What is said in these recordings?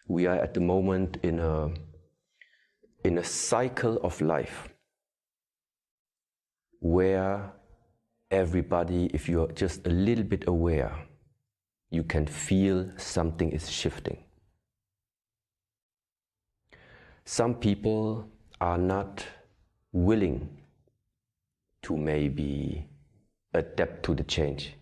We are at the moment in a cycle of life where everybody, if you're just a little bit aware, you can feel something is shifting. Some people are not willing to maybe adapt to the change.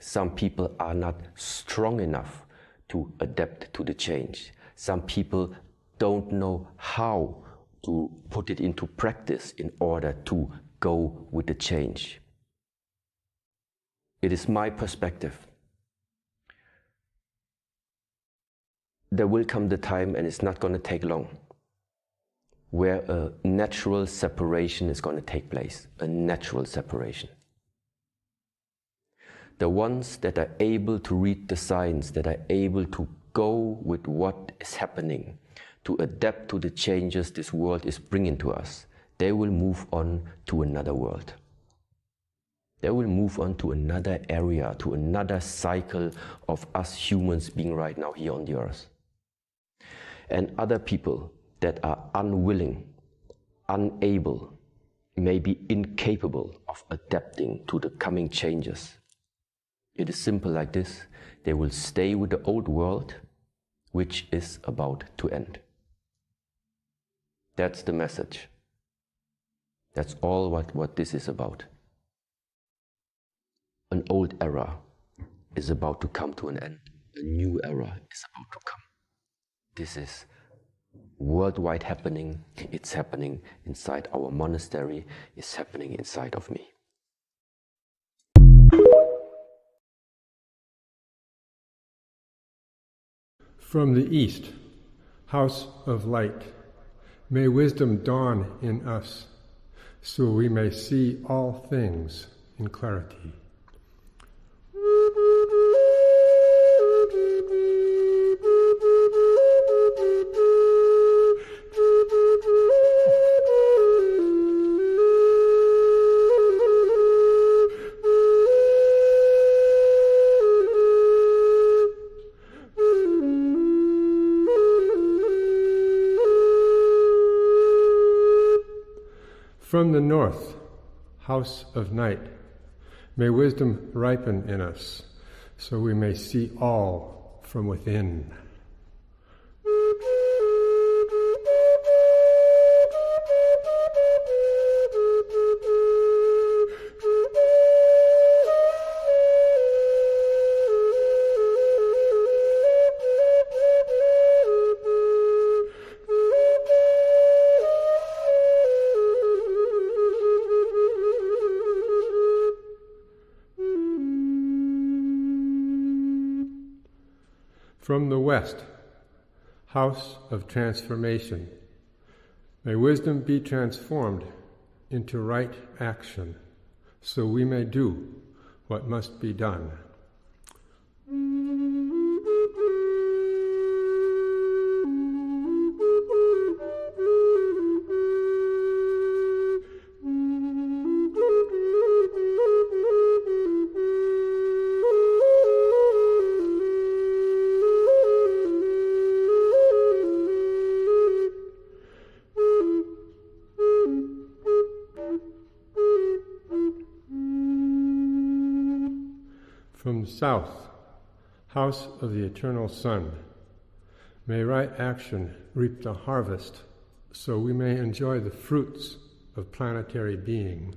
Some people are not strong enough to adapt to the change. Some people don't know how to put it into practice in order to go with the change. It is my perspective. There will come the time, and it's not going to take long, where a natural separation is going to take place, a natural separation. The ones that are able to read the signs, that are able to go with what is happening, to adapt to the changes this world is bringing to us, they will move on to another world. They will move on to another area, to another cycle of us humans being right now here on the earth. And other people that are unwilling, unable, maybe incapable of adapting to the coming changes. It is simple like this. They will stay with the old world, which is about to end. That's the message. That's all what this is about. An old era is about to come to an end. A new era is about to come. This is worldwide happening. It's happening inside our monastery. It's happening inside of me. From the east, house of light, may wisdom dawn in us, so we may see all things in clarity. From the north, house of night, may wisdom ripen in us, so we may see all from within. From the west, house of transformation, may wisdom be transformed into right action, so we may do what must be done. From the south, house of the eternal sun, may right action reap the harvest, so we may enjoy the fruits of planetary being.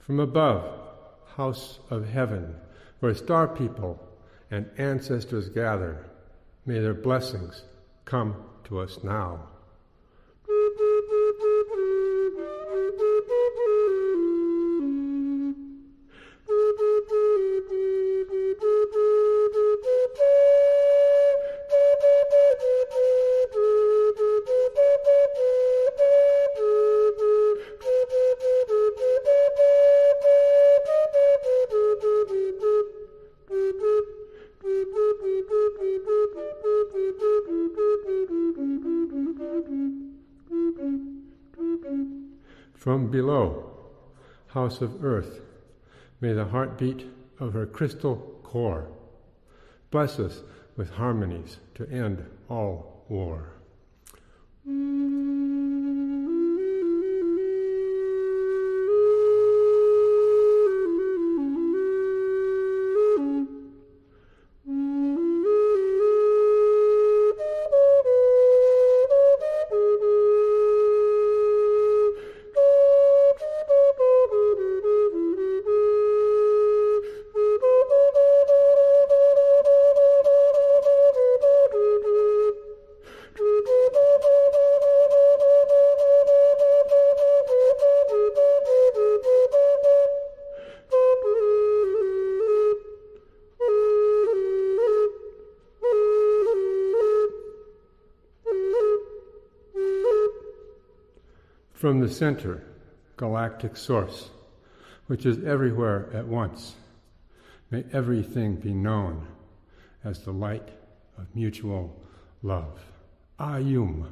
From above, house of heaven, where star people and ancestors gather, may their blessings come to us now. below, house of earth, may the heartbeat of her crystal core bless us with harmonies to end all war. From the center, galactic source, which is everywhere at once, may everything be known as the light of mutual love. Ayum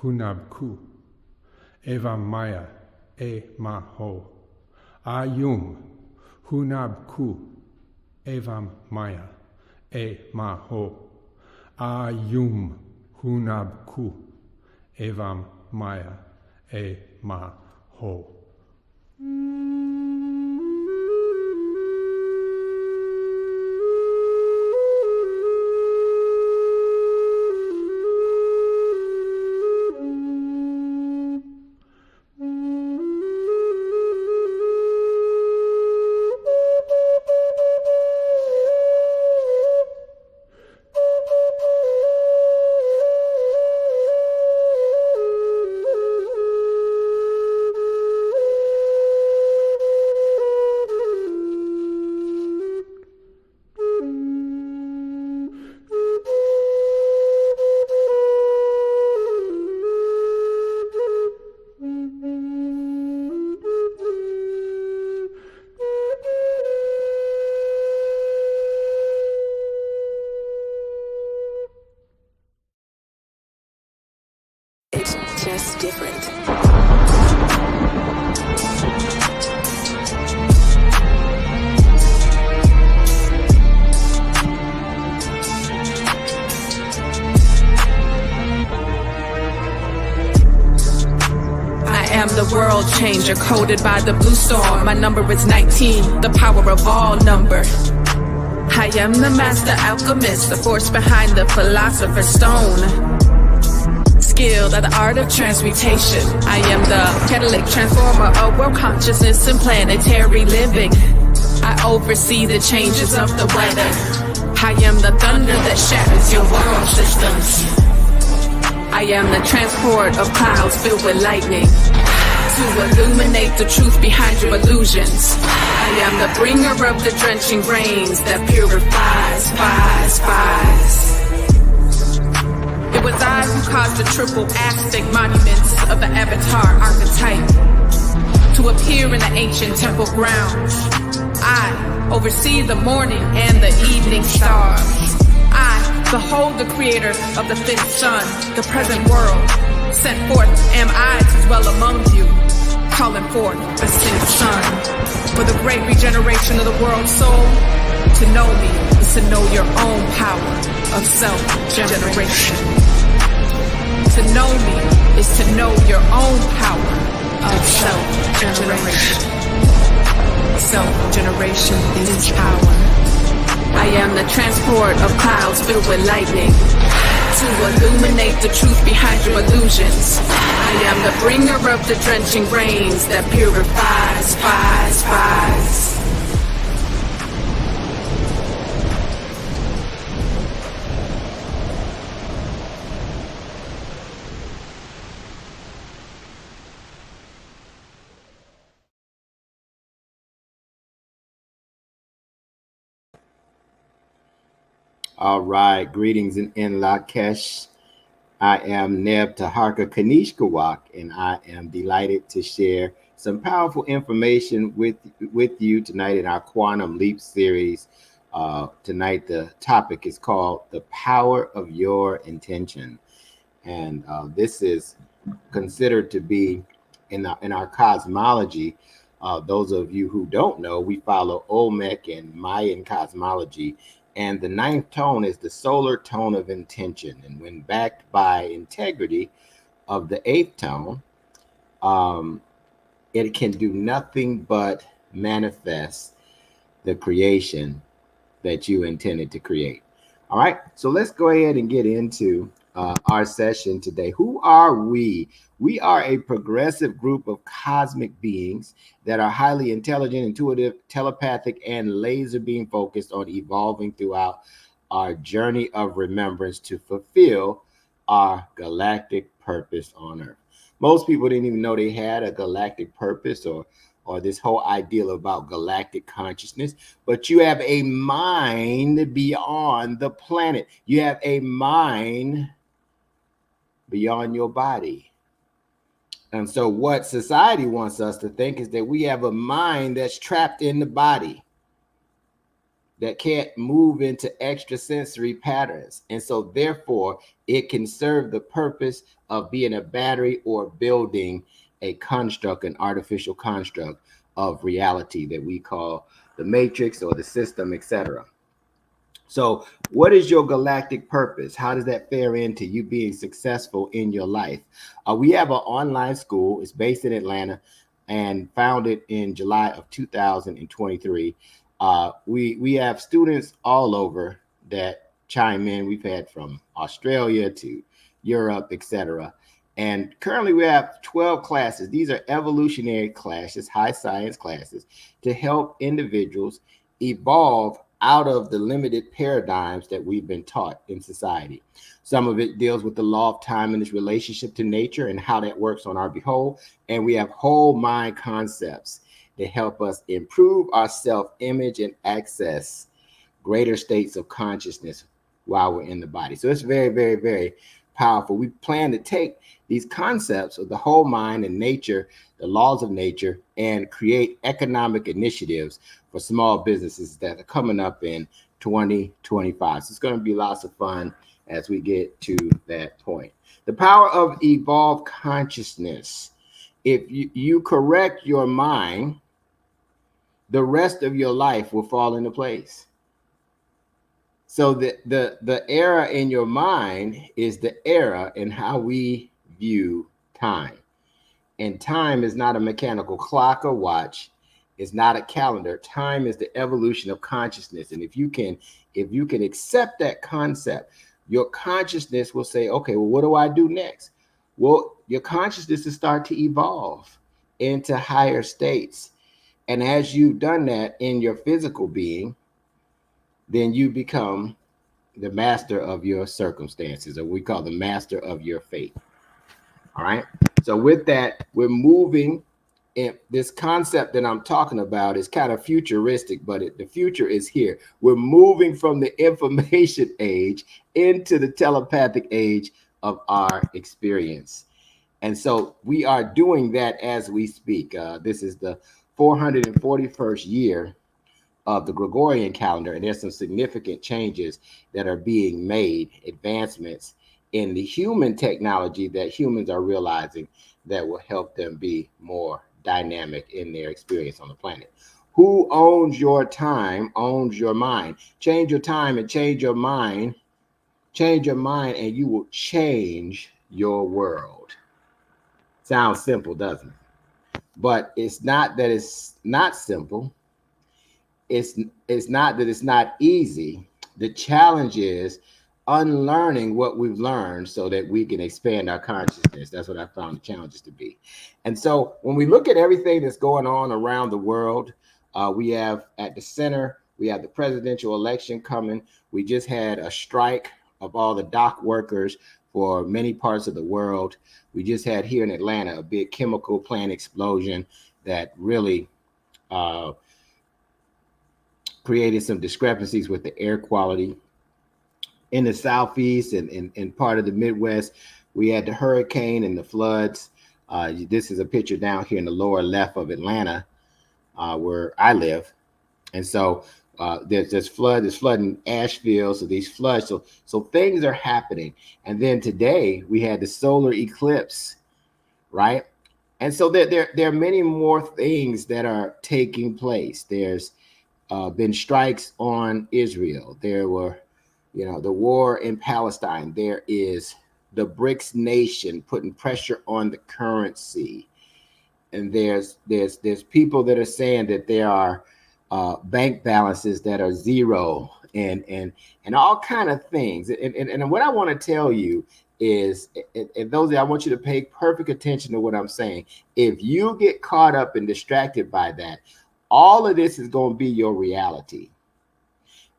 Hunabku Eva Maya E Maho. Ayum Hunabku Eva Maya E Maho. Ayum Hunabku Evam Maya E Maho. Just different. I am the world changer, coded by the blue storm. My number is 19, the power of all number. I am the master alchemist, the force behind the philosopher's stone. Skilled at the art of transmutation. I am the catalytic transformer of world consciousness and planetary living. I oversee the changes of the weather. I am the thunder that shatters your world systems. I am the transport of clouds filled with lightning to illuminate the truth behind your illusions. I am the bringer of the drenching rains that purifies, fies. It was I who caused the triple Aztec monuments of the Avatar archetype to appear in the ancient temple grounds. I oversee the morning and the evening stars. I behold the creator of the fifth sun, the present world. Sent forth am I to dwell among you, calling forth the sixth sun. For the great regeneration of the world's soul, to know me is to know your own power of self-generation. To know me is to know your own power of self-generation. Self-generation is power. I am the transport of clouds filled with lightning to illuminate the truth behind your illusions. I am the bringer of the drenching rains that purifies, fies. All right, greetings in Lakesh. I am Neb Taharka Kanishkawak, and I am delighted to share some powerful information with you tonight in our Quantum Leap series. Tonight, the topic is called The Power of Your Intention. And this is considered to be in our cosmology, those of you who don't know, we follow Olmec and Mayan cosmology, and the ninth tone is the solar tone of intention. And when backed by integrity of the eighth tone, it can do nothing but manifest the creation that you intended to create. All right, so let's go ahead and get into our session today. Who are we? We are a progressive group of cosmic beings that are highly intelligent, intuitive, telepathic, and laser beam focused on evolving throughout our journey of remembrance to fulfill our galactic purpose on Earth. Most people didn't even know they had a galactic purpose or this whole ideal about galactic consciousness, but you have a mind beyond the planet. You have a mind beyond your body. And so what society wants us to think is that we have a mind that's trapped in the body, that can't move into extrasensory patterns. And so therefore, it can serve the purpose of being a battery or building a construct, an artificial construct of reality that we call the matrix or the system, etc. So what is your galactic purpose? How does that fare into you being successful in your life? We have an online school. It's based in Atlanta and founded in July of 2023. We have students all over that chime in. We've had from Australia to Europe, etc. And currently we have 12 classes. These are evolutionary classes, high science classes, to help individuals evolve out of the limited paradigms that we've been taught in society. Some of it deals with the law of time and its relationship to nature and how that works on our behold. And we have whole mind concepts to help us improve our self-image and access greater states of consciousness while we're in the body. So it's very, very, very powerful. We plan to take these concepts of the whole mind and nature, the laws of nature, and create economic initiatives for small businesses that are coming up in 2025. So it's going to be lots of fun as we get to that point. The power of evolved consciousness. If you correct your mind, the rest of your life will fall into place. So the error in your mind is the error in how we view time. And time is not a mechanical clock or watch. It's not a calendar. Time is the evolution of consciousness. And if you can accept that concept, your consciousness will say, okay, well, what do I do next? Well, your consciousness will start to evolve into higher states. And as you've done that in your physical being, then you become the master of your circumstances, or we call the master of your fate. All right. So with that, we're moving in this concept that I'm talking about is kind of futuristic, but the future is here. We're moving from the information age into the telepathic age of our experience. And so we are doing that as we speak. This is the 441st year of the Gregorian calendar, and there's some significant changes that are being made, advancements in the human technology that humans are realizing that will help them be more dynamic in their experience on the planet. Who owns your time owns your mind. Change your time and change your mind. Change your mind and you will change your world. Sounds simple, doesn't it? But it's not that it's not simple. It's not that it's not easy. The challenge is unlearning what we've learned so that we can expand our consciousness. That's what I found the challenges to be. And so when we look at everything that's going on around the world, we have at the center, we have the presidential election coming. We just had a strike of all the dock workers for many parts of the world. We just had here in Atlanta a big chemical plant explosion that really created some discrepancies with the air quality. In the Southeast and part of the Midwest, we had the hurricane and the floods. This is a picture down here in the lower left of Atlanta, where I live. And so there's flooding Asheville. So these floods, so things are happening. And then today we had the solar eclipse, right? And so there are many more things that are taking place. There's been strikes on Israel. There were, the war in Palestine. There is the BRICS nation putting pressure on the currency. And there's people that are saying that there are bank balances that are zero and all kind of things. And what I want to tell you is, and those, I want you to pay perfect attention to what I'm saying. If you get caught up and distracted by that, all of this is going to be your reality.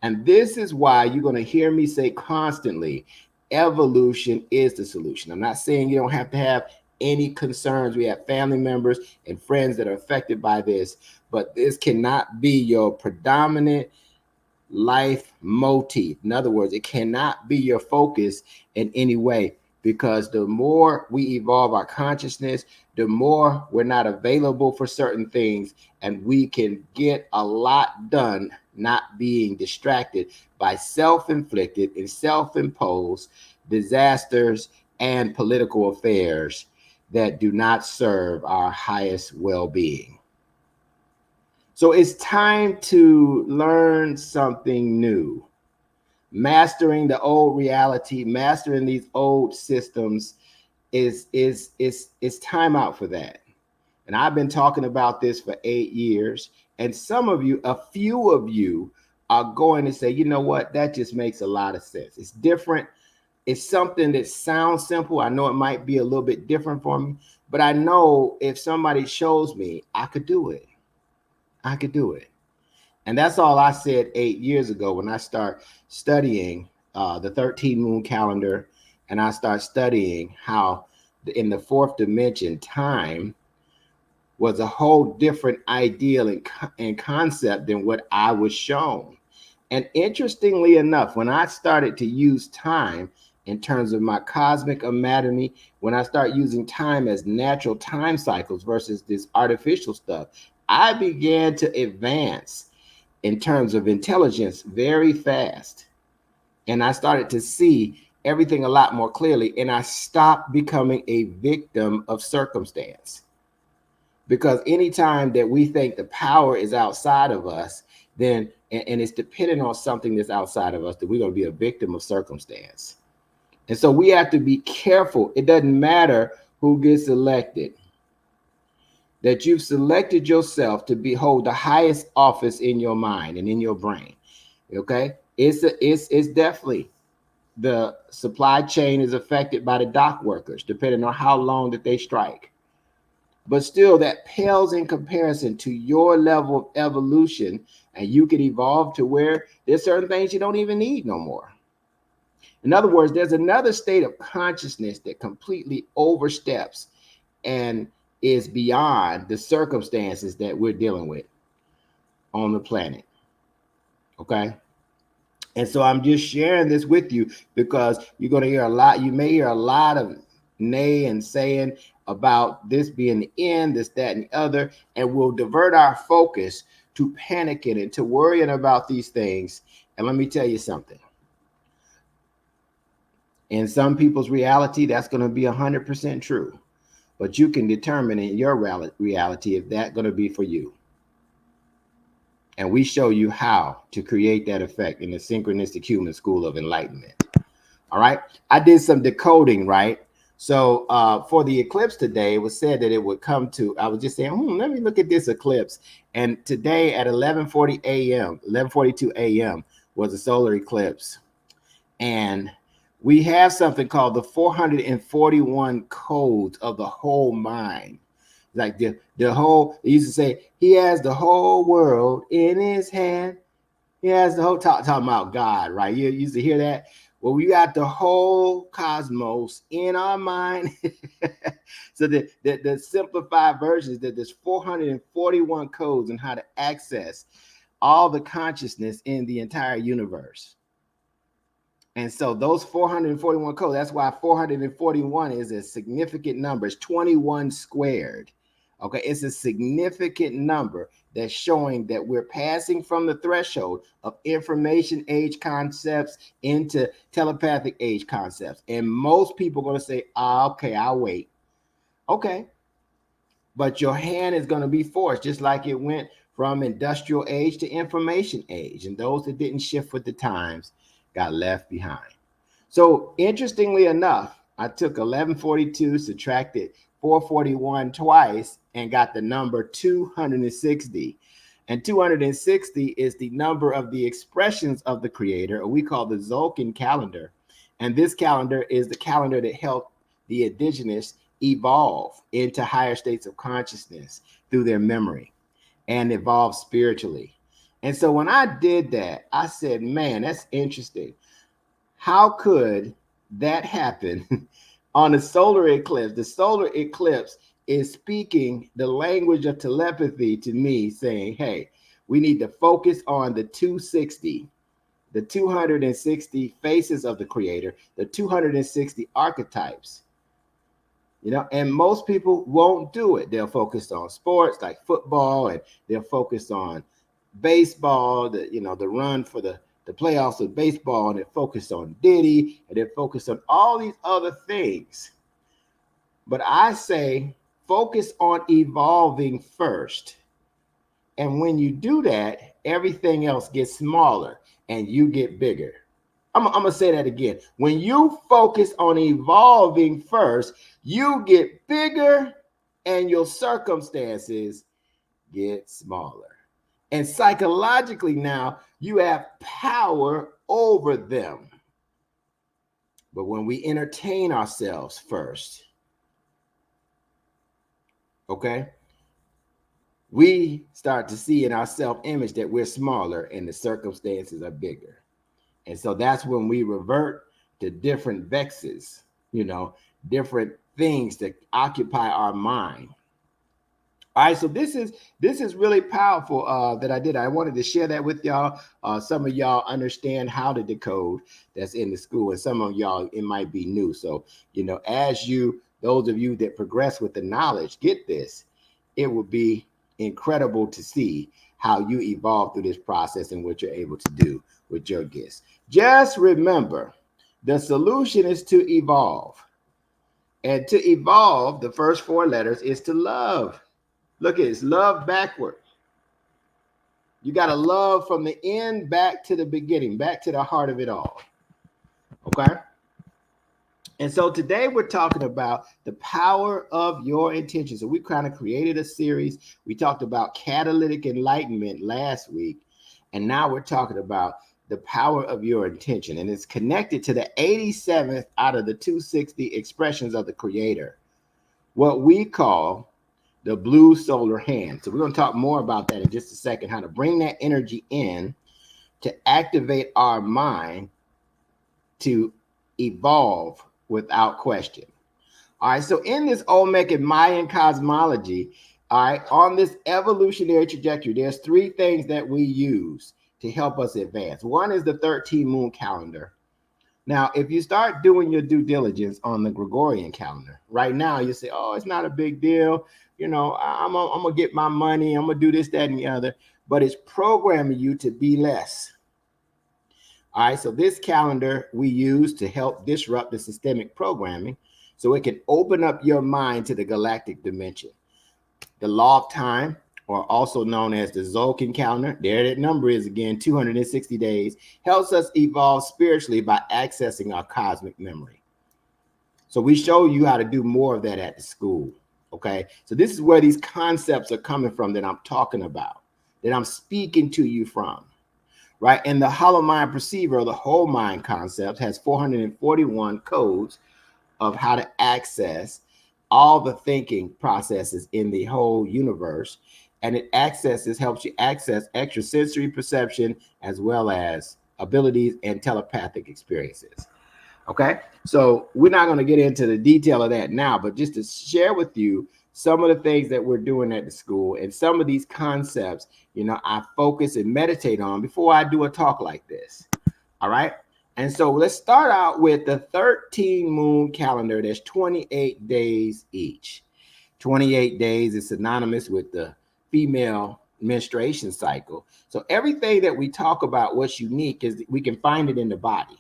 And this is why you're going to hear me say constantly, evolution is the solution. I'm not saying you don't have to have any concerns. We have family members and friends that are affected by this, but this cannot be your predominant life motif. In other words, it cannot be your focus in any way, because the more we evolve our consciousness, the more we're not available for certain things, and we can get a lot done not being distracted by self-inflicted and self-imposed disasters and political affairs that do not serve our highest well-being. So it's time to learn something new. Mastering the old reality, mastering these old systems is time out for that. And I've been talking about this for 8 years. And some of you, a few of you, are going to say, you know what, that just makes a lot of sense. It's different. It's something that sounds simple. I know it might be a little bit different for me, but I know if somebody shows me, I could do it. I could do it. And that's all I said 8 years ago when I start studying the 13 moon calendar, and I start studying how in the fourth dimension, time was a whole different ideal and concept than what I was shown. And interestingly enough, when I started to use time in terms of my cosmic anatomy, when I start using time as natural time cycles versus this artificial stuff, I began to advance in terms of intelligence very fast. And I started to see everything a lot more clearly. And I stopped becoming a victim of circumstance. Because anytime that we think the power is outside of us, then, and it's dependent on something that's outside of us, then we're going to be a victim of circumstance. And so we have to be careful. It doesn't matter who gets elected, that you've selected yourself to hold the highest office in your mind and in your brain. Okay, it's definitely, the supply chain is affected by the dock workers, depending on how long that they strike. But still, that pales in comparison to your level of evolution, and you can evolve to where there's certain things you don't even need no more. In other words, there's another state of consciousness that completely oversteps and is beyond the circumstances that we're dealing with on the planet. Okay. And so I'm just sharing this with you because you're going to hear a lot. You may hear a lot of nay and saying about this being the end, this, that, and the other, and we'll divert our focus to panicking and to worrying about these things. And let me tell you something. In some people's reality, that's going to be 100% true. But you can determine in your reality if that's going to be for you. And we show you how to create that effect in the Synchronistic Human School of Enlightenment. All right. I did some decoding, right? So for the eclipse today, it was said that it would come to, I was just saying, let me look at this eclipse. And today at 11:40 a.m., 11:42 a.m. was a solar eclipse. And we have something called the 441 codes of the whole mind. Like the whole, they used to say, he has the whole world in his hand. He has the whole, talking about God, right? You used to hear that. Well, we got the whole cosmos in our mind. So the simplified version is that there's 441 codes on how to access all the consciousness in the entire universe. And so those 441 codes, that's why 441 is a significant number. It's 21 squared. Okay, it's a significant number that's showing that we're passing from the threshold of information age concepts into telepathic age concepts. And most people are going to say, okay, I'll wait. Okay, but your hand is going to be forced, just like it went from industrial age to information age. And those that didn't shift with the times got left behind. So interestingly enough, I took 1142, subtracted 441 twice, and got the number 260. And 260 is the number of the expressions of the Creator, or we call the Tzolk'in calendar. And this calendar is the calendar that helped the indigenous evolve into higher states of consciousness through their memory and evolve spiritually. And so when I did that, I said, man, that's interesting. How could that happen on a solar eclipse? The solar eclipse is speaking the language of telepathy to me, saying, hey, we need to focus on the 260, the 260 faces of the Creator, the 260 archetypes. You know, and most people won't do it. They'll focus on sports like football, and they'll focus on baseball, the run for the playoffs of baseball, and they're focused on Diddy, and they're focused on all these other things. But I say, focus on evolving first. And when you do that, everything else gets smaller and you get bigger. I'm going to say that again. When you focus on evolving first, you get bigger and your circumstances get smaller. And psychologically now, you have power over them. But when we entertain ourselves first, okay, we start to see in our self-image that we're smaller and the circumstances are bigger. And so that's when we revert to different vexes, different things that occupy our mind. All right, so this is really powerful that I did. I wanted to share that with y'all. Some of y'all understand how to decode that's in the school, and some of y'all, it might be new. So, as those of you that progress with the knowledge get this, it will be incredible to see how you evolve through this process and what you're able to do with your gifts. Just remember, the solution is to evolve. And to evolve, the first 4 letters is to love. Look at this, love backward. You got to love from the end back to the beginning, back to the heart of it all. Okay? And so today we're talking about the power of your intention. So we kind of created a series. We talked about catalytic enlightenment last week. And now we're talking about the power of your intention. And it's connected to the 87th out of the 260 expressions of the Creator, what we call the blue solar hand. So we're going to talk more about that in just a second, how to bring that energy in to activate our mind to evolve without question. All right, so in this Olmec Mayan cosmology, all right, on this evolutionary trajectory, there's 3 things that we use to help us advance. One is the 13 moon calendar. Now, if you start doing your due diligence on the Gregorian calendar, right now you say, oh, it's not a big deal. I'm gonna get my money. I'm gonna do this, that, and the other. But it's programming you to be less. All right, so this calendar we use to help disrupt the systemic programming so it can open up your mind to the galactic dimension. The law of time, or also known as the Tzolk'in calendar, there that number is again, 260 days, helps us evolve spiritually by accessing our cosmic memory. So we show you how to do more of that at the school, okay? So this is where these concepts are coming from that I'm talking about, that I'm speaking to you from, right? And the hollow mind perceiver, or the whole mind concept, has 441 codes of how to access all the thinking processes in the whole universe. And it helps you access extrasensory perception as well as abilities and telepathic experiences. Okay, so we're not going to get into the detail of that now, but just to share with you some of the things that we're doing at the school and some of these concepts, I focus and meditate on before I do a talk like this. All right. And so let's start out with the 13 moon calendar. There's 28 days each. 28 days is synonymous with the female menstruation cycle. So everything that we talk about, what's unique is we can find it in the body.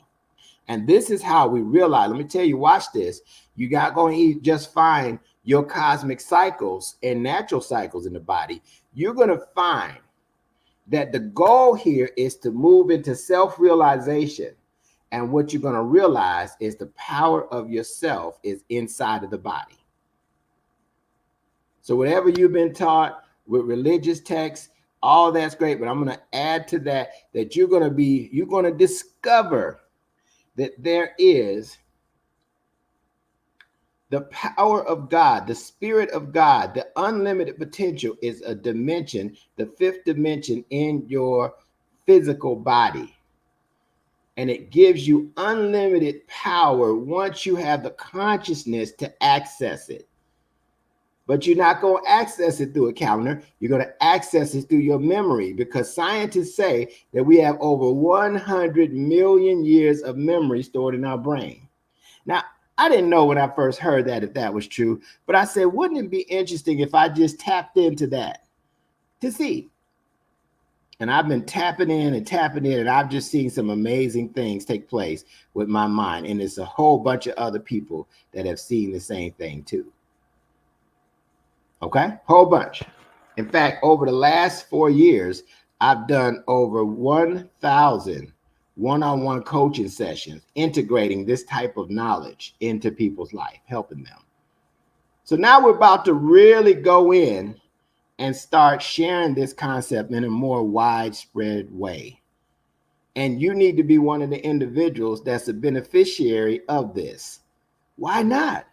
And this is how we realize, let me tell you, watch this. You're not going to just find your cosmic cycles and natural cycles in the body, you're going to find that the goal here is to move into self-realization. And what you're going to realize is the power of yourself is inside of the body. So whatever you've been taught with religious texts, all that's great, but I'm going to add to that you're going to discover that there is the power of God, the spirit of God, the unlimited potential is a dimension, the fifth dimension in your physical body. And it gives you unlimited power once you have the consciousness to access it. But you're not going to access it through a calendar. You're going to access it through your memory, because scientists say that we have over 100 million years of memory stored in our brain. Now, I didn't know when I first heard that if that was true, but I said, wouldn't it be interesting if I just tapped into that to see? And I've been tapping in, and I've just seen some amazing things take place with my mind. And it's a whole bunch of other people that have seen the same thing too. Okay, whole bunch. In fact, over the last 4 years, I've done over 1,000 one-on-one coaching sessions, integrating this type of knowledge into people's life, helping them. So now we're about to really go in and start sharing this concept in a more widespread way. And you need to be one of the individuals that's a beneficiary of this. Why not?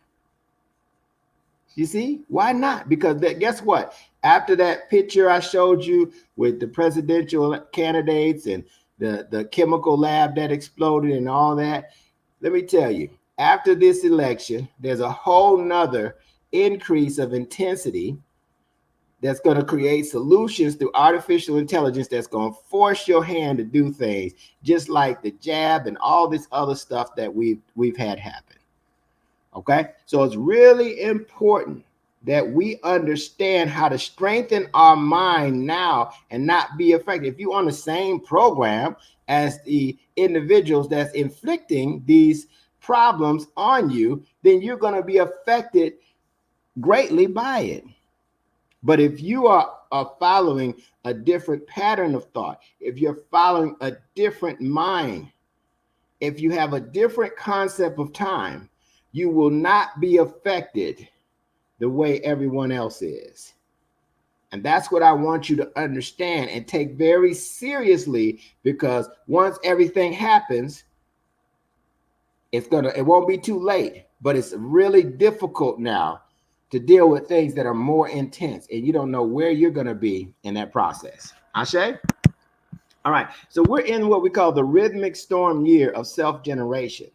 You see, why not? Because guess what? After that picture I showed you with the presidential candidates and the chemical lab that exploded and all that, let me tell you, after this election, there's a whole nother increase of intensity that's going to create solutions through artificial intelligence that's going to force your hand to do things, just like the jab and all this other stuff that we've had happen. Okay, so it's really important that we understand how to strengthen our mind now and not be affected. If you're on the same program as the individuals that's inflicting these problems on you, then you're going to be affected greatly by it. But if you are following a different pattern of thought, if you're following a different mind, if you have a different concept of time, you will not be affected the way everyone else is. And that's what I want you to understand and take very seriously, because once everything happens, it won't be too late, but it's really difficult now to deal with things that are more intense, and you don't know where you're going to be in that process. Ashe? All right. So we're in what we call the rhythmic storm year of self-generation.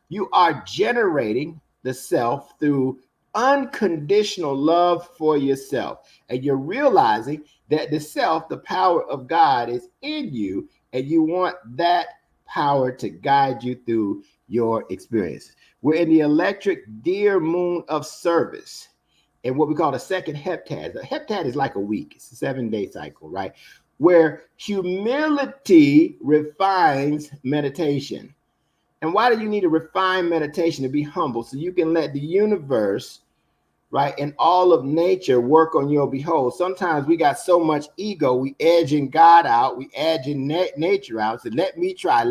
You are generating the self through unconditional love for yourself. And you're realizing that the self, the power of God, is in you, and you want that power to guide you through your experiences. We're in the electric dear moon of service, and what we call the second heptad. The heptad is like a week. It's a 7-day cycle, right? Where humility refines meditation. And why do you need to refine meditation? To be humble, so you can let the universe, right, and all of nature work on your behold. Sometimes we got so much ego, we edging God out, we edging nature out. So let me try.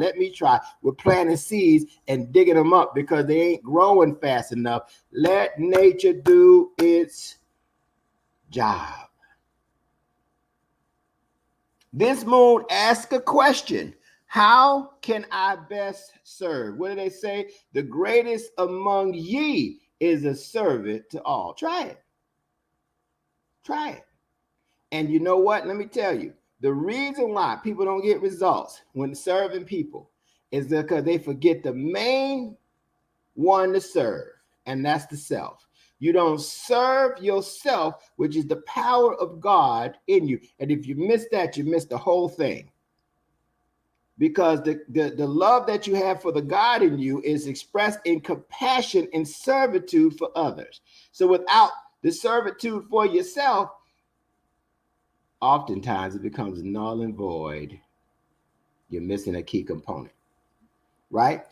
We're planting seeds and digging them up because they ain't growing fast enough. Let nature do its job. This moon asks a question. How can I best serve? What do they say? The greatest among ye is a servant to all. Try it. Try it. And you know what? Let me tell you, the reason why people don't get results when serving people is because they forget the main one to serve, and that's the self. You don't serve yourself, which is the power of God in you. And if you miss that, you miss the whole thing. Because the love that you have for the God in you is expressed in compassion and servitude for others. So without the servitude for yourself, oftentimes it becomes null and void. You're missing a key component, right?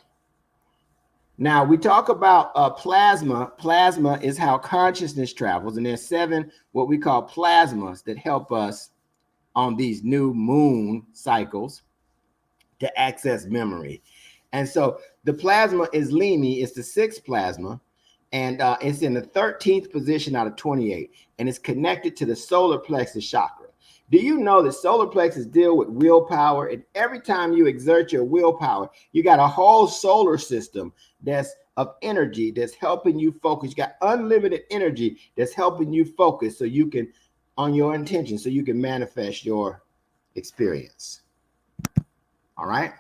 Now we talk about plasma. Plasma is how consciousness travels, and there's 7 what we call plasmas that help us on these new moon cycles to access memory. And so the plasma is Limi, it's the 6th plasma, and it's in the 13th position out of 28, and it's connected to the solar plexus chakra. Do you know that solar plexus deal with willpower? And every time you exert your willpower, you got a whole solar system that's of energy that's helping you focus. You got unlimited energy that's helping you focus so you can, on your intention, so you can manifest your experience. All right.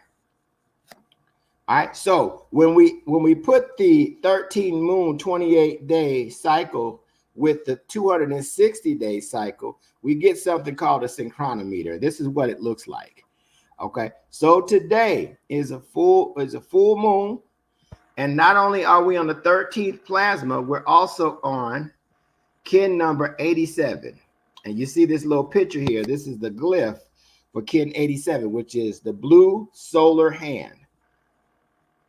All right. So when we put the 13 moon 28-day cycle with the 260-day cycle, we get something called a synchronometer. This is what it looks like. Okay. So today is a full moon. And not only are we on the 13th plasma, we're also on kin number 87. And you see this little picture here. This is the glyph for kin 87, which is the blue solar hand.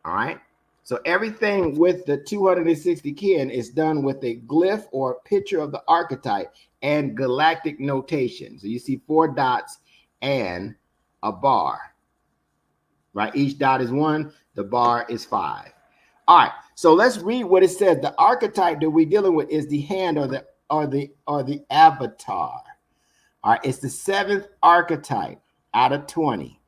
All right. So everything with the 260 kin is done with a glyph or picture of the archetype and galactic notation. So you see 4 dots and a bar, right? Each dot is 1. The bar is 5. All right. So let's read what it says. The archetype that we're dealing with is the hand or the avatar. All right. It's the 7th archetype out of 20.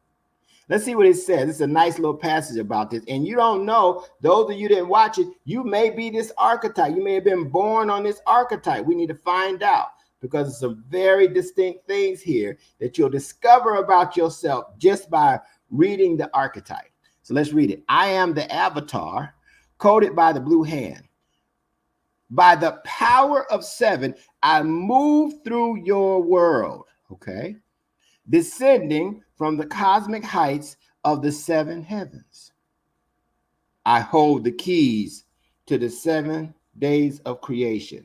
Let's see what it says. It's a nice little passage about this. And you don't know, those of you that didn't watch it, you may be this archetype. You may have been born on this archetype. We need to find out because there's some very distinct things here that you'll discover about yourself just by reading the archetype. So let's read it. I am the avatar, coded by the blue hand. By the power of 7, I move through your world. Okay. Descending from the cosmic heights of the 7 heavens. I hold the keys to the 7 days of creation.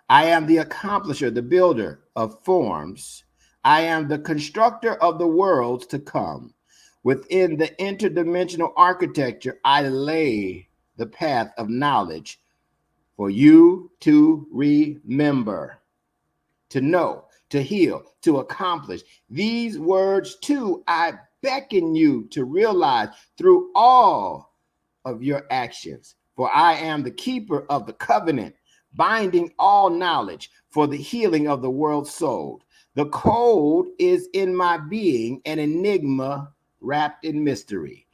I am the accomplisher, the builder of forms. I am the constructor of the worlds to come. Within the interdimensional architecture, I lay the path of knowledge for you to remember, to know, to heal, to accomplish. These words too, I beckon you to realize through all of your actions. For I am the keeper of the covenant, binding all knowledge for the healing of the world's soul. The code is in my being, an enigma wrapped in mystery,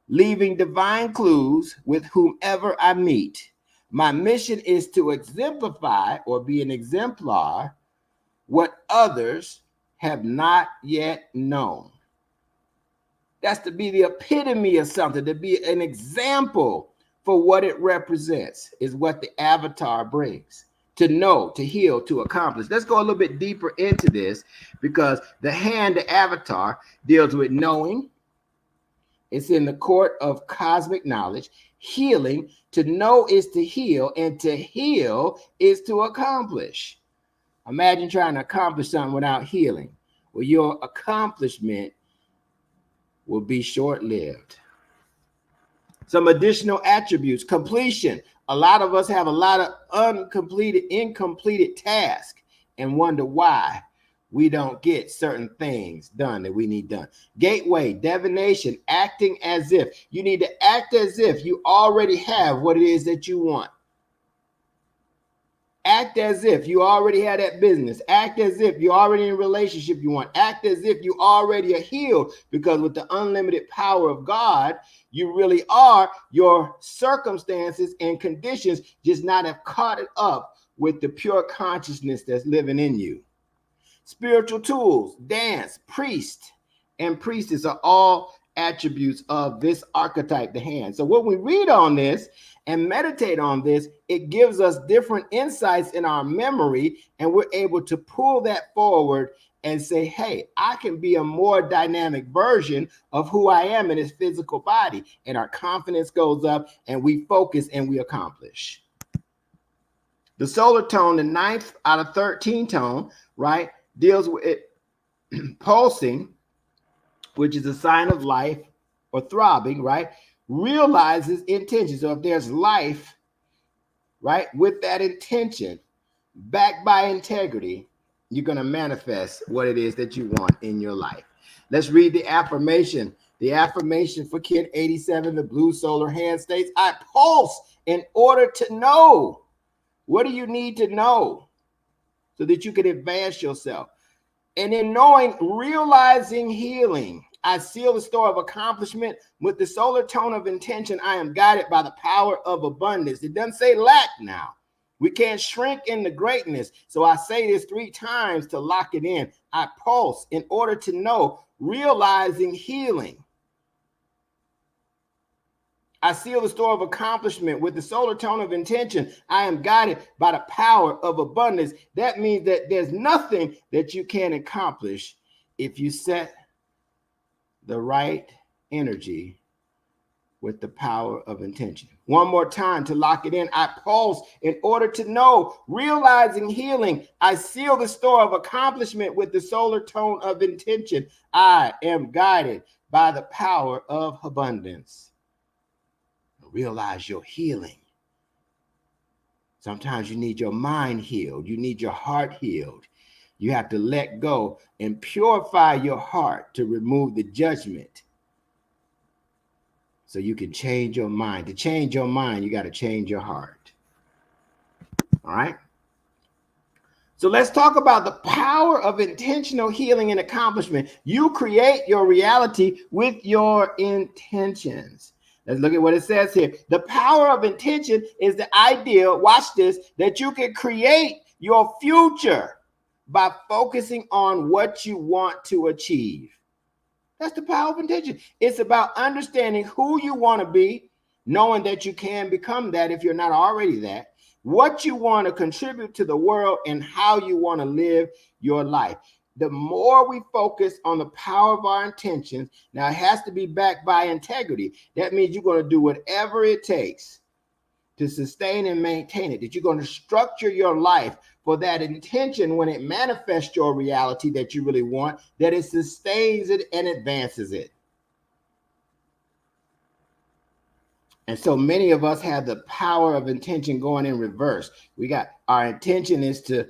leaving divine clues with whomever I meet. My mission is to exemplify or be an exemplar what others have not yet known. That's to be the epitome of something, to be an example for what it represents, is what the avatar brings. To know, to heal, to accomplish. Let's go a little bit deeper into this because the hand, the avatar, deals with knowing. It's in the court of cosmic knowledge. Healing, to know is to heal, and to heal is to accomplish. Imagine trying to accomplish something without healing. Well, your accomplishment will be short-lived. Some additional attributes. Completion. A lot of us have a lot of incompleted tasks and wonder why we don't get certain things done that we need done. Gateway, divination, acting as if. You need to act as if you already have what it is that you want. Act as if you already had that business. Act as if you're already in a relationship you want. Act as if you already are healed, because with the unlimited power of God, you really are. Your circumstances and conditions just not have caught it up with the pure consciousness that's living in you. Spiritual tools, dance, priest, and priestess are all attributes of this archetype, the hand. So when we read on this and meditate on this, it gives us different insights in our memory, and we're able to pull that forward and say, hey, I can be a more dynamic version of who I am in this physical body. And our confidence goes up and we focus and we accomplish. The solar tone, the 9th out of 13 tone, right, deals with it pulsing, which is a sign of life, or throbbing, right? realizes intention. So if there's life, right, with that intention, backed by integrity, you're going to manifest what it is that you want in your life. Let's read the affirmation. The affirmation for Kid 87, the blue solar hand states, I pulse in order to know. What do you need to know so that you can advance yourself? And in knowing, realizing healing, I seal the store of accomplishment with the solar tone of intention. I am guided by the power of abundance. It doesn't say lack now. We can't shrink into greatness. So I say this 3 times to lock it in. I pulse in order to know, realizing healing. I seal the store of accomplishment with the solar tone of intention. I am guided by the power of abundance. That means that there's nothing that you can't accomplish if you set the right energy with the power of intention. One more time to lock it in. I pulse in order to know, realizing healing. I seal the store of accomplishment with the solar tone of intention. I am guided by the power of abundance. Realize your healing. Sometimes you need your mind healed. You need your heart healed. You have to let go and purify your heart to remove the judgment so you can change your mind. To change your mind, you got to change your heart. All right? So let's talk about the power of intentional healing and accomplishment. You create your reality with your intentions. Let's look at what it says here. The power of intention is the idea, watch this, that you can create your future by focusing on what you want to achieve. That's the power of intention. It's about understanding who you want to be, knowing that you can become that if you're not already that, what you want to contribute to the world, and how you want to live your life. The more we focus on the power of our intentions, now it has to be backed by integrity. That means you're going to do whatever it takes to sustain and maintain it, that you're going to structure your life for that intention when it manifests your reality that you really want, that it sustains it and advances it. And so many of us have the power of intention going in reverse. We got our intention is to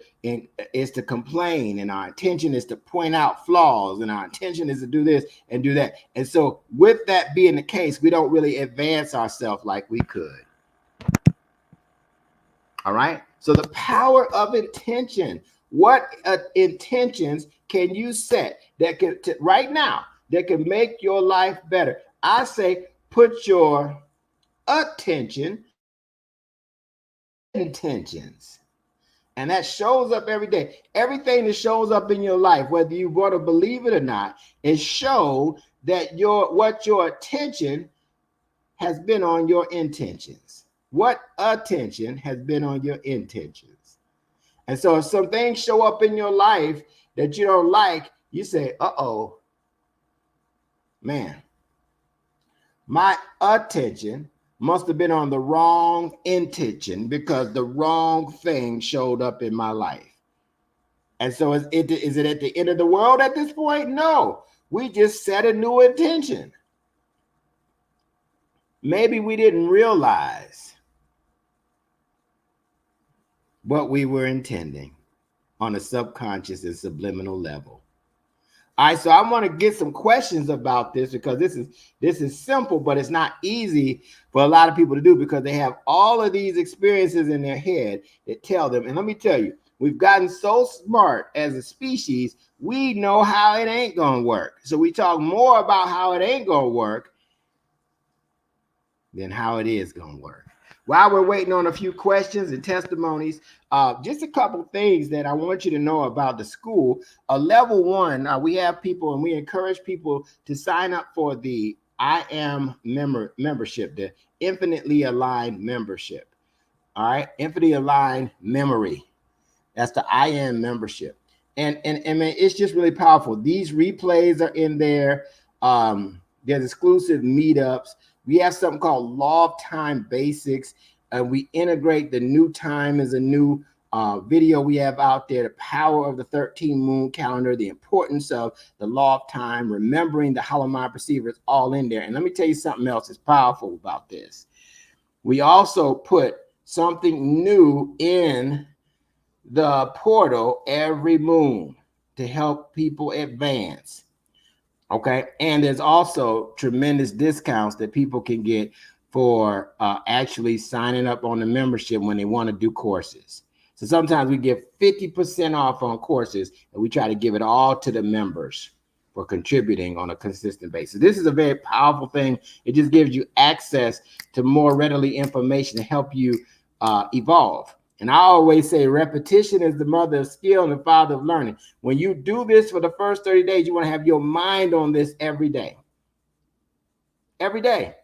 complain, and our intention is to point out flaws, and our intention is to do this and do that. And so with that being the case, we don't really advance ourselves like we could. All right. So the power of intention. What intentions can you set that can right now that can make your life better? I say put your attention, intentions, and that shows up every day. Everything that shows up in your life, whether you want to believe it or not, is show that what your attention has been on your intentions. What attention has been on your intentions. And so if some things show up in your life that you don't like, you say, uh-oh, man, my attention must have been on the wrong intention because the wrong thing showed up in my life. And so is it at the end of the world at this point? No, we just set a new intention. Maybe we didn't realize what we were intending on a subconscious and subliminal level. All right, so I want to get some questions about this because this is simple, but it's not easy for a lot of people to do because they have all of these experiences in their head that tell them. And let me tell you, we've gotten so smart as a species, we know how it ain't going to work. So we talk more about how it ain't going to work than how it is going to work. While we're waiting on a few questions and testimonies, just a couple things that I want you to know about the school. Level 1, we have people and we encourage people to sign up for the I Am membership, the Infinitely Aligned membership. All right, Infinitely Aligned Memory. That's the I Am membership. And man, it's just really powerful. These replays are in there. There's exclusive meetups. We have something called Law of Time Basics, and we integrate the new time as a new video we have out there, the power of the 13 moon calendar, the importance of the law of time, remembering the hollow mind perceiver is all in there. And let me tell you something else that's powerful about this. We also put something new in the portal every moon to help people advance. Okay. And there's also tremendous discounts that people can get for actually signing up on the membership when they want to do courses. So sometimes we give 50% off on courses, and we try to give it all to the members for contributing on a consistent basis. This is a very powerful thing. It just gives you access to more readily information to help you evolve. And I always say repetition is the mother of skill and the father of learning. When you do this for the first 30 days, you want to have your mind on this every day. Every day.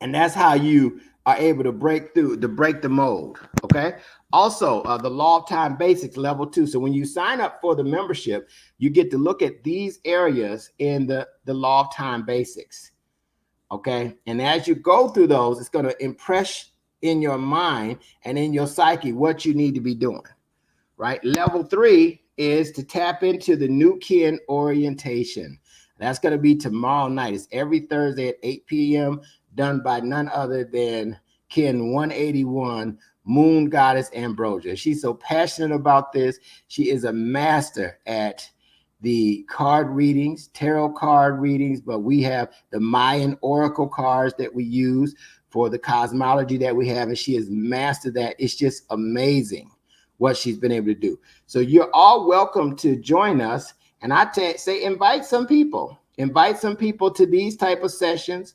And that's how you are able to break the mold. Okay. Also, the law of time basics level 2. So when you sign up for the membership, you get to look at these areas in the law of time basics. Okay. And as you go through those, it's going to impress in your mind and in your psyche what you need to be doing. Right. Level 3 is to tap into the new kin orientation. That's going to be tomorrow night. It's every Thursday at 8 p.m. done by none other than Kin 181, Moon Goddess Ambrosia. She's so passionate about this. She is a master at the card readings, tarot card readings, but we have the Mayan oracle cards that we use for the cosmology that we have, and she has mastered that. It's just amazing what she's been able to do. So you're all welcome to join us. And I say invite some people. Invite some people to these type of sessions.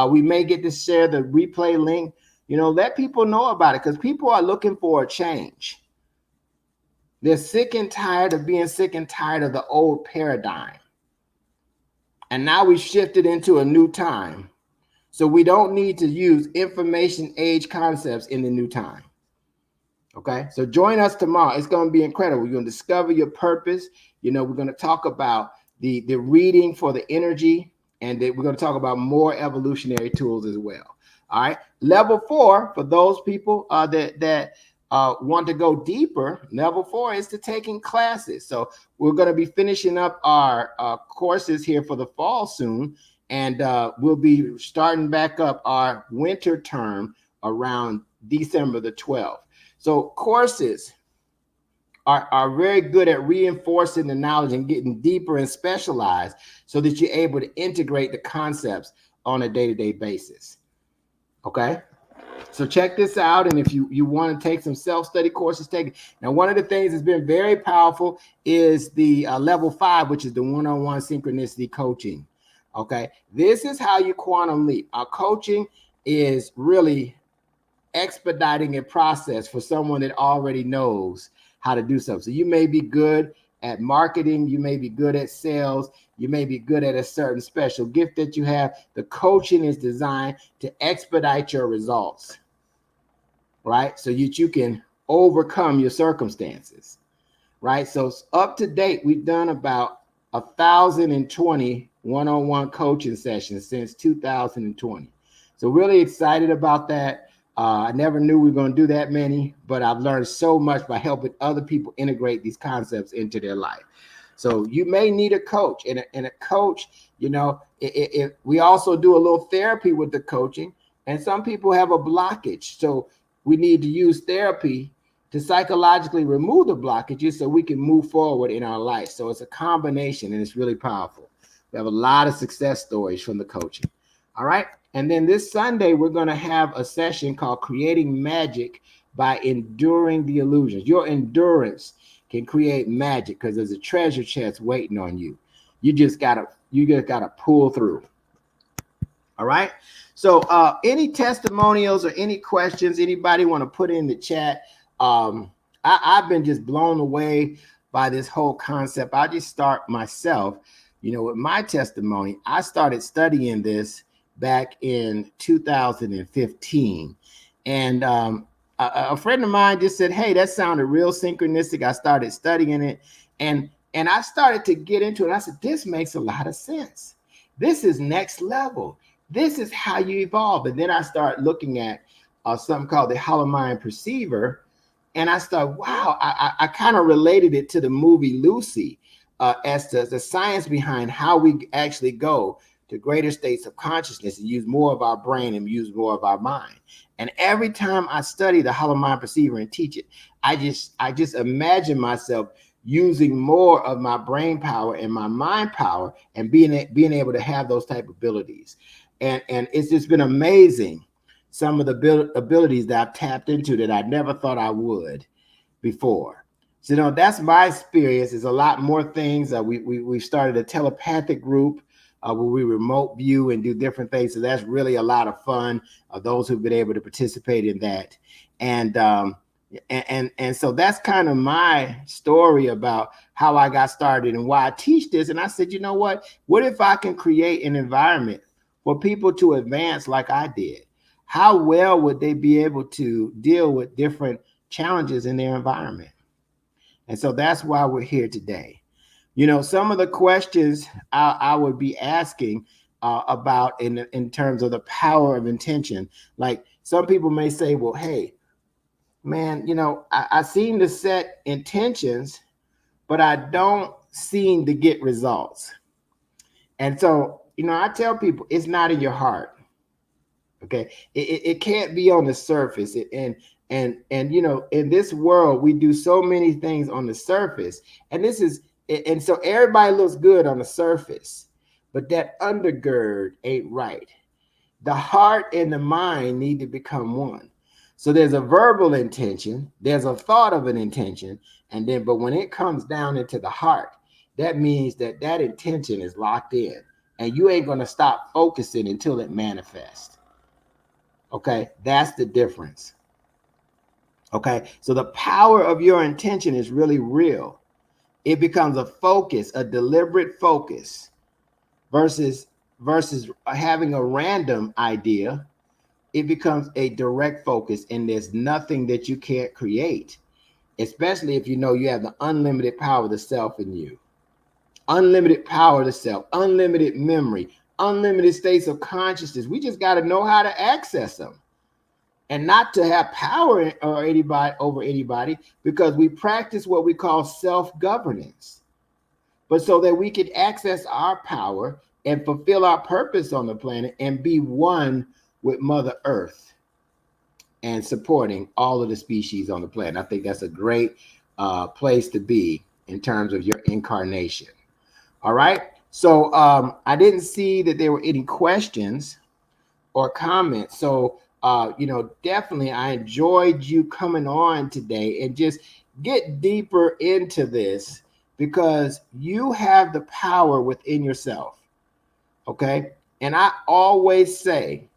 We may get to share the replay link. You know, let people know about it because people are looking for a change. They're sick and tired of being sick and tired of the old paradigm. And now we've shifted into a new time. So we don't need to use information age concepts in the new time. Okay, so join us tomorrow. It's going to be incredible. You're going to discover your purpose. You know, we're going to talk about the reading for the energy, and we're going to talk about more evolutionary tools as well. All right, level 4 for those people that want to go deeper. Level 4 is to taking classes. So we're going to be finishing up our courses here for the fall soon, and we'll be starting back up our winter term around December the 12th. So courses are very good at reinforcing the knowledge and getting deeper and specialized so that you're able to integrate the concepts on a day-to-day basis. Okay, so check this out. And if you want to take some self-study courses, take it. Now, one of the things that's been very powerful is the level 5, which is the one-on-one synchronicity coaching. Okay, this is how you quantum leap. Our coaching is really expediting a process for someone that already knows how to do something. So you may be good at marketing, you may be good at sales, you may be good at a certain special gift that you have. The coaching is designed to expedite your results, right? So you can overcome your circumstances, right? So up to date, we've done about 1,020 one-on-one coaching sessions since 2020. So really excited about that. I never knew we were going to do that many, but I've learned so much by helping other people integrate these concepts into their life. So you may need a coach, and a coach, you know, we also do a little therapy with the coaching, and some people have a blockage. So we need to use therapy to psychologically remove the blockages so we can move forward in our life. So it's a combination, and it's really powerful. We have a lot of success stories from the coaching. All right. And then this Sunday, we're going to have a session called Creating Magic by Enduring the Illusions. Your endurance can create magic because there's a treasure chest waiting on you. You just gotta pull through. All right. So any testimonials or any questions anybody want to put in the chat? I've been just blown away by this whole concept. I'll just start myself. You know, with my testimony, I started studying this back in 2015. And a friend of mine just said, hey, that sounded real synchronistic. I started studying it and I started to get into it. I said, this makes a lot of sense. This is next level. This is how you evolve. And then I started looking at something called the Hollow Mind Perceiver. and I thought, wow, I kind of related it to the movie Lucy, as to the science behind how we actually go to greater states of consciousness and use more of our brain and use more of our mind. And every time I study the Hollow Mind Perceiver and teach it, I just imagine myself using more of my brain power and my mind power and being able to have those type of abilities. And it's just been amazing, some of the abilities that I've tapped into that I never thought I would before. So, you know, that's my experience. There's a lot more things. We started a telepathic group where we remote view and do different things. So that's really a lot of fun. Those who've been able to participate in that. And so that's kind of my story about how I got started and why I teach this. And I said, you know what if I can create an environment for people to advance like I did? How well would they be able to deal with different challenges in their environment? And so that's why we're here today. You know, some of the questions I would be asking about in terms of the power of intention, like some people may say, well, hey, man, you know, I seem to set intentions, but I don't seem to get results. And so, you know, I tell people it's not in your heart. Okay, it can't be on the surface. And you know, in this world, we do so many things on the surface, and so everybody looks good on the surface, but that undergird ain't right. The heart and the mind need to become one. So there's a verbal intention, there's a thought of an intention, but when it comes down into the heart, that means that intention is locked in, and you ain't gonna stop focusing until it manifests. Okay, that's the difference. Okay, so the power of your intention is really real. It becomes a focus, a deliberate focus, versus having a random idea. It becomes a direct focus, and there's nothing that you can't create, especially if you know you have the unlimited power of the self in you. Unlimited power of the self, unlimited memory, unlimited states of consciousness. We just got to know how to access them, and not to have power over anybody, because we practice what we call self-governance, but so that we can access our power and fulfill our purpose on the planet and be one with Mother Earth and supporting all of the species on the planet. I think that's a great place to be in terms of your incarnation. All right. So I didn't see that there were any questions or comments. So, you know, definitely I enjoyed you coming on today and just get deeper into this, because you have the power within yourself. Okay. And I always say,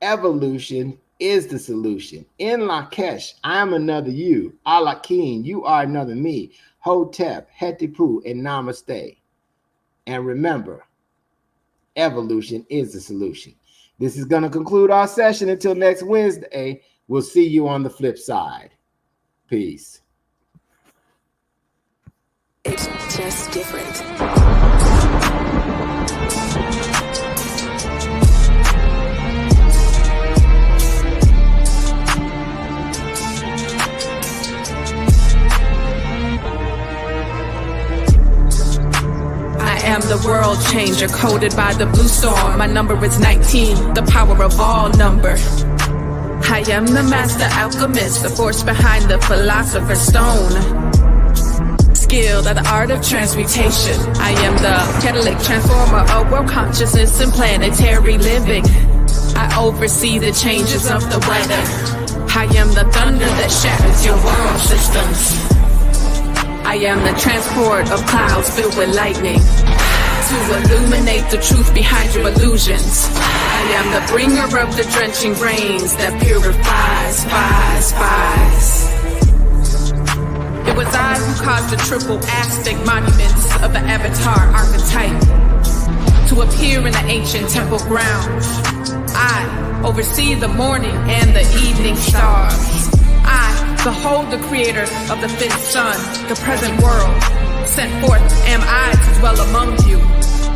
evolution is the solution. In Lakesh, I am another you. Alakin, you are another me. Hotep, Hetipu, and Namaste. And remember, evolution is the solution. This is going to conclude our session. Until next Wednesday, we'll see you on the flip side. Peace. It's just different. I am the world changer, coded by the blue storm. My number is 19, the power of all number. I am the master alchemist, the force behind the philosopher's stone. Skilled at the art of transmutation. I am the catalytic transformer of world consciousness and planetary living. I oversee the changes of the weather. I am the thunder that shatters your world systems. I am the transport of clouds filled with lightning to illuminate the truth behind your illusions. I am the bringer of the drenching rains that purifies, spies. It was I who caused the triple Aztec monuments of the Avatar archetype to appear in the ancient temple grounds. I oversee the morning and the evening stars. I behold the creator of the fifth sun, the present world. Sent forth am I to dwell among you,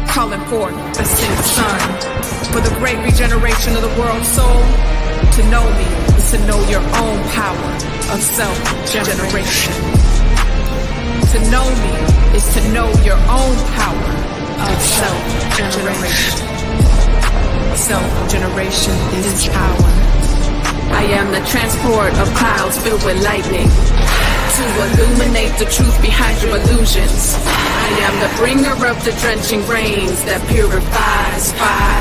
calling forth the sixth sun, for the great regeneration of the world's soul, To know me is to know your own power of self-generation. To know me is to know your own power of self-generation. Self-generation is power. I am the transport of clouds filled with lightning to illuminate the truth behind your illusions. I am the bringer of the drenching rains that purifies fire.